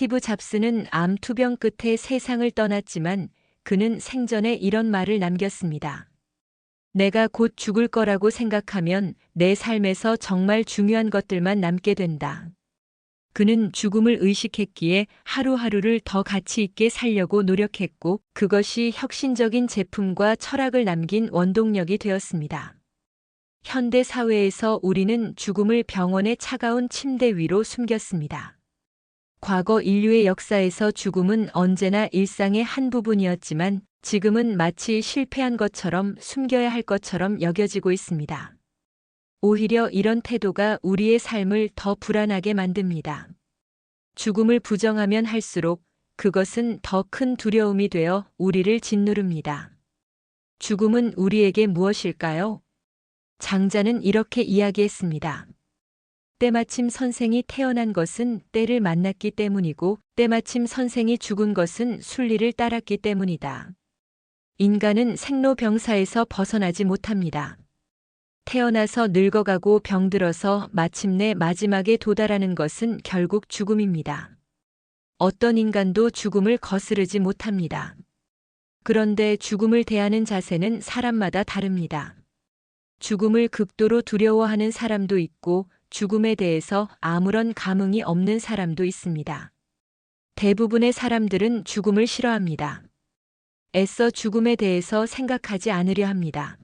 스티브 잡스는 암 투병 끝에 세상을 떠났지만 그는 생전에 이런 말을 남겼습니다. 내가 곧 죽을 거라고 생각하면 내 삶에서 정말 중요한 것들만 남게 된다. 그는 죽음을 의식했기에 하루하루를 더 가치 있게 살려고 노력했고 그것이 혁신적인 제품과 철학을 남긴 원동력이 되었습니다. 현대 사회에서 우리는 죽음을 병원의 차가운 침대 위로 숨겼습니다. 과거 인류의 역사에서 죽음은 언제나 일상의 한 부분이었지만 지금은 마치 실패한 것처럼 숨겨야 할 것처럼 여겨지고 있습니다. 오히려 이런 태도가 우리의 삶을 더 불안하게 만듭니다. 죽음을 부정하면 할수록 그것은 더 큰 두려움이 되어 우리를 짓누릅니다. 죽음은 우리에게 무엇일까요? 장자는 이렇게 이야기했습니다. 때마침 선생이 태어난 것은 때를 만났기 때문이고 때마침 선생이 죽은 것은 순리를 따랐기 때문이다. 인간은 생로병사에서 벗어나지 못합니다. 태어나서 늙어가고 병들어서 마침내 마지막에 도달하는 것은 결국 죽음입니다. 어떤 인간도 죽음을 거스르지 못합니다. 그런데 죽음을 대하는 자세는 사람마다 다릅니다. 죽음을 극도로 두려워하는 사람도 있고 죽음에 대해서 아무런 감흥이 없는 사람도 있습니다. 대부분의 사람들은 죽음을 싫어합니다. 애써 죽음에 대해서 생각하지 않으려 합니다.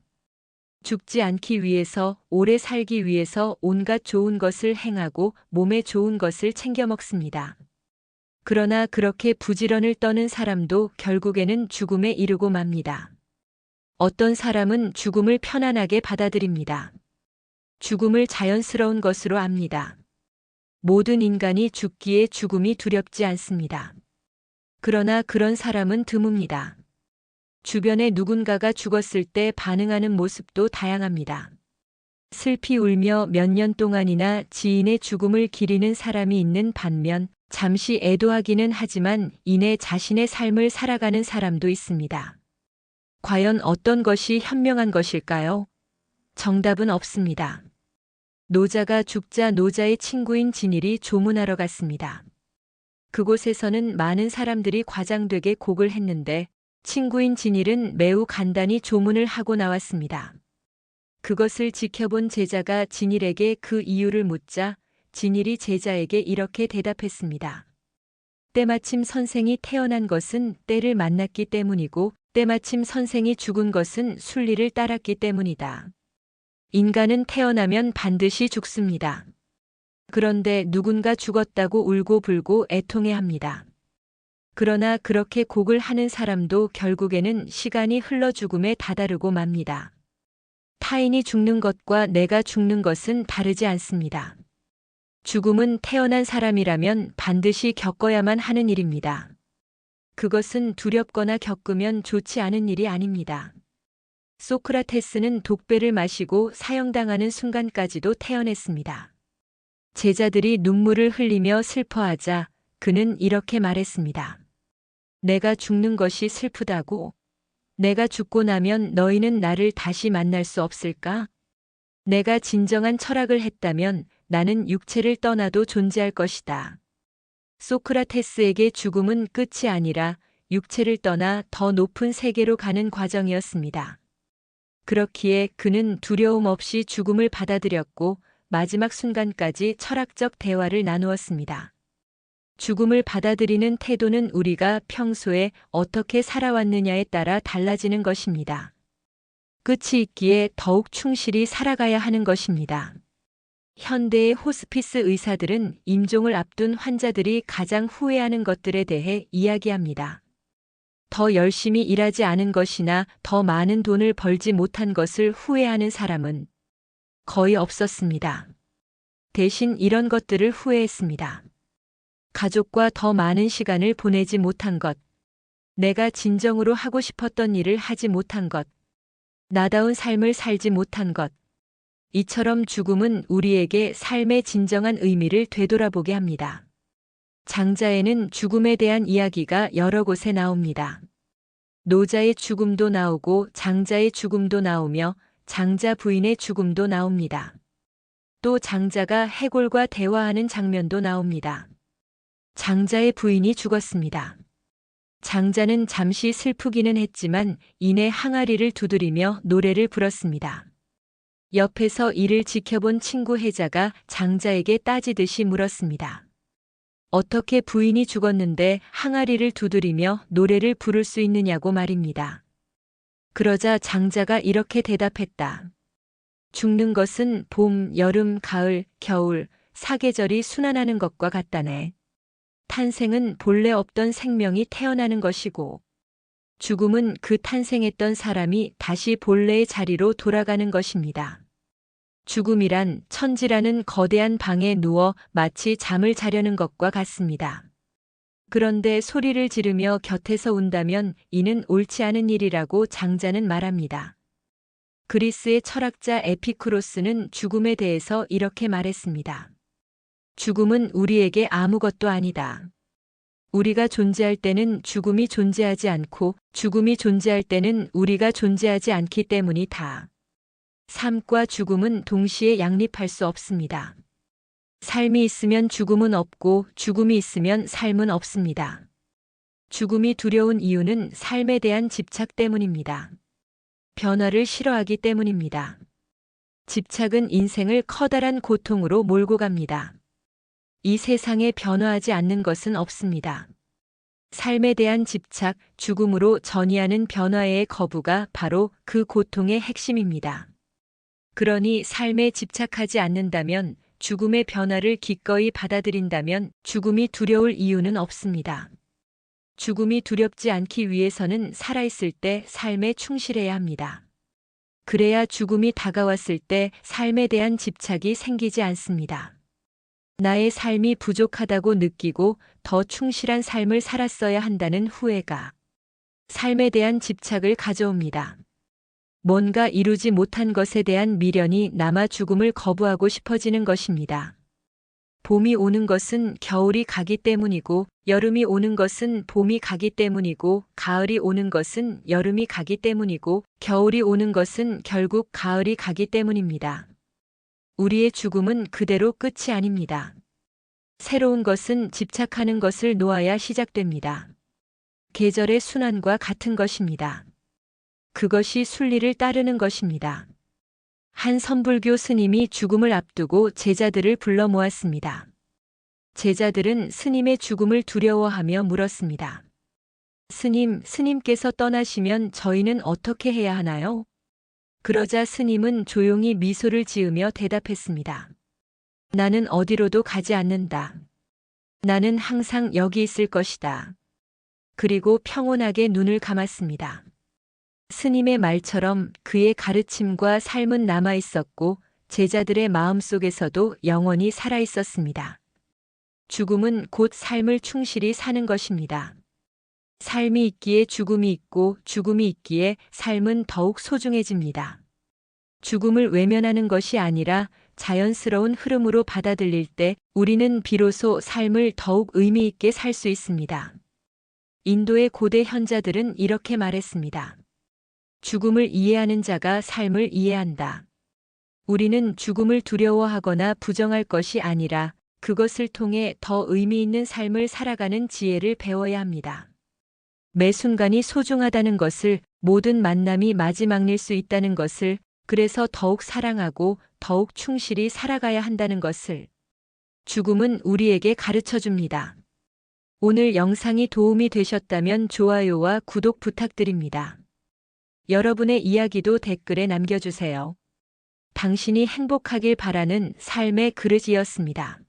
죽지 않기 위해서, 오래 살기 위해서 온갖 좋은 것을 행하고 몸에 좋은 것을 챙겨 먹습니다. 그러나 그렇게 부지런을 떠는 사람도 결국에는 죽음에 이르고 맙니다. 어떤 사람은 죽음을 편안하게 받아들입니다. 죽음을 자연스러운 것으로 압니다. 모든 인간이 죽기에 죽음이 두렵지 않습니다. 그러나 그런 사람은 드뭅니다. 주변에 누군가가 죽었을 때 반응하는 모습도 다양합니다. 슬피 울며 몇 년 동안이나 지인의 죽음을 기리는 사람이 있는 반면 잠시 애도하기는 하지만 이내 자신의 삶을 살아가는 사람도 있습니다. 과연 어떤 것이 현명한 것일까요? 정답은 없습니다. 노자가 죽자 노자의 친구인 진일이 조문하러 갔습니다. 그곳에서는 많은 사람들이 과장되게 곡을 했는데 친구인 진일은 매우 간단히 조문을 하고 나왔습니다. 그것을 지켜본 제자가 진일에게 그 이유를 묻자 진일이 제자에게 이렇게 대답했습니다. 때마침 선생이 태어난 것은 때를 만났기 때문이고 때마침 선생이 죽은 것은 순리를 따랐기 때문이다. 인간은 태어나면 반드시 죽습니다. 그런데 누군가 죽었다고 울고불고 애통해합니다. 그러나 그렇게 곡을 하는 사람도 결국에는 시간이 흘러 죽음에 다다르고 맙니다. 타인이 죽는 것과 내가 죽는 것은 다르지 않습니다. 죽음은 태어난 사람이라면 반드시 겪어야만 하는 일입니다. 그것은 두렵거나 겪으면 좋지 않은 일이 아닙니다. 소크라테스는 독배를 마시고 사형당하는 순간까지도 태어냈습니다. 제자들이 눈물을 흘리며 슬퍼하자 그는 이렇게 말했습니다. 내가 죽는 것이 슬프다고? 내가 죽고 나면 너희는 나를 다시 만날 수 없을까? 내가 진정한 철학을 했다면 나는 육체를 떠나도 존재할 것이다. 소크라테스에게 죽음은 끝이 아니라 육체를 떠나 더 높은 세계로 가는 과정이었습니다. 그렇기에 그는 두려움 없이 죽음을 받아들였고 마지막 순간까지 철학적 대화를 나누었습니다. 죽음을 받아들이는 태도는 우리가 평소에 어떻게 살아왔느냐에 따라 달라지는 것입니다. 끝이 있기에 더욱 충실히 살아가야 하는 것입니다. 현대의 호스피스 의사들은 임종을 앞둔 환자들이 가장 후회하는 것들에 대해 이야기합니다. 더 열심히 일하지 않은 것이나 더 많은 돈을 벌지 못한 것을 후회하는 사람은 거의 없었습니다. 대신 이런 것들을 후회했습니다. 가족과 더 많은 시간을 보내지 못한 것, 내가 진정으로 하고 싶었던 일을 하지 못한 것, 나다운 삶을 살지 못한 것. 이처럼 죽음은 우리에게 삶의 진정한 의미를 되돌아보게 합니다. 장자에는 죽음에 대한 이야기가 여러 곳에 나옵니다. 노자의 죽음도 나오고 장자의 죽음도 나오며 장자 부인의 죽음도 나옵니다. 또 장자가 해골과 대화하는 장면도 나옵니다. 장자의 부인이 죽었습니다. 장자는 잠시 슬프기는 했지만 이내 항아리를 두드리며 노래를 불었습니다. 옆에서 이를 지켜본 친구 혜자가 장자에게 따지듯이 물었습니다. 어떻게 부인이 죽었는데 항아리를 두드리며 노래를 부를 수 있느냐고 말입니다. 그러자 장자가 이렇게 대답했다. 죽는 것은 봄, 여름, 가을, 겨울, 사계절이 순환하는 것과 같다네. 탄생은 본래 없던 생명이 태어나는 것이고, 죽음은 그 탄생했던 사람이 다시 본래의 자리로 돌아가는 것입니다. 죽음이란 천지라는 거대한 방에 누워 마치 잠을 자려는 것과 같습니다. 그런데 소리를 지르며 곁에서 운다면 이는 옳지 않은 일이라고 장자는 말합니다. 그리스의 철학자 에피쿠로스는 죽음에 대해서 이렇게 말했습니다. 죽음은 우리에게 아무것도 아니다. 우리가 존재할 때는 죽음이 존재하지 않고 죽음이 존재할 때는 우리가 존재하지 않기 때문이다. 삶과 죽음은 동시에 양립할 수 없습니다. 삶이 있으면 죽음은 없고 죽음이 있으면 삶은 없습니다. 죽음이 두려운 이유는 삶에 대한 집착 때문입니다. 변화를 싫어하기 때문입니다. 집착은 인생을 커다란 고통으로 몰고 갑니다. 이 세상에 변화하지 않는 것은 없습니다. 삶에 대한 집착, 죽음으로 전이하는 변화의 거부가 바로 그 고통의 핵심입니다. 그러니 삶에 집착하지 않는다면, 죽음의 변화를 기꺼이 받아들인다면 죽음이 두려울 이유는 없습니다. 죽음이 두렵지 않기 위해서는 살아있을 때 삶에 충실해야 합니다. 그래야 죽음이 다가왔을 때 삶에 대한 집착이 생기지 않습니다. 나의 삶이 부족하다고 느끼고 더 충실한 삶을 살았어야 한다는 후회가 삶에 대한 집착을 가져옵니다. 뭔가 이루지 못한 것에 대한 미련이 남아 죽음을 거부하고 싶어지는 것입니다. 봄이 오는 것은 겨울이 가기 때문이고, 여름이 오는 것은 봄이 가기 때문이고, 가을이 오는 것은 여름이 가기 때문이고, 겨울이 오는 것은 결국 가을이 가기 때문입니다. 우리의 죽음은 그대로 끝이 아닙니다. 새로운 것은 집착하는 것을 놓아야 시작됩니다. 계절의 순환과 같은 것입니다. 그것이 순리를 따르는 것입니다. 한 선불교 스님이 죽음을 앞두고 제자들을 불러 모았습니다. 제자들은 스님의 죽음을 두려워하며 물었습니다. 스님께서 떠나시면 저희는 어떻게 해야 하나요? 그러자 스님은 조용히 미소를 지으며 대답했습니다. 나는 어디로도 가지 않는다. 나는 항상 여기 있을 것이다. 그리고 평온하게 눈을 감았습니다. 스님의 말처럼 그의 가르침과 삶은 남아 있었고 제자들의 마음속에서도 영원히 살아 있었습니다. 죽음은 곧 삶을 충실히 사는 것입니다. 삶이 있기에 죽음이 있고 죽음이 있기에 삶은 더욱 소중해집니다. 죽음을 외면하는 것이 아니라 자연스러운 흐름으로 받아들일 때 우리는 비로소 삶을 더욱 의미 있게 살 수 있습니다. 인도의 고대 현자들은 이렇게 말했습니다. 죽음을 이해하는 자가 삶을 이해한다. 우리는 죽음을 두려워하거나 부정할 것이 아니라 그것을 통해 더 의미 있는 삶을 살아가는 지혜를 배워야 합니다. 매 순간이 소중하다는 것을, 모든 만남이 마지막일 수 있다는 것을, 그래서 더욱 사랑하고 더욱 충실히 살아가야 한다는 것을 죽음은 우리에게 가르쳐 줍니다. 오늘 영상이 도움이 되셨다면 좋아요와 구독 부탁드립니다. 여러분의 이야기도 댓글에 남겨주세요. 당신이 행복하길 바라는 삶의 그릇이었습니다.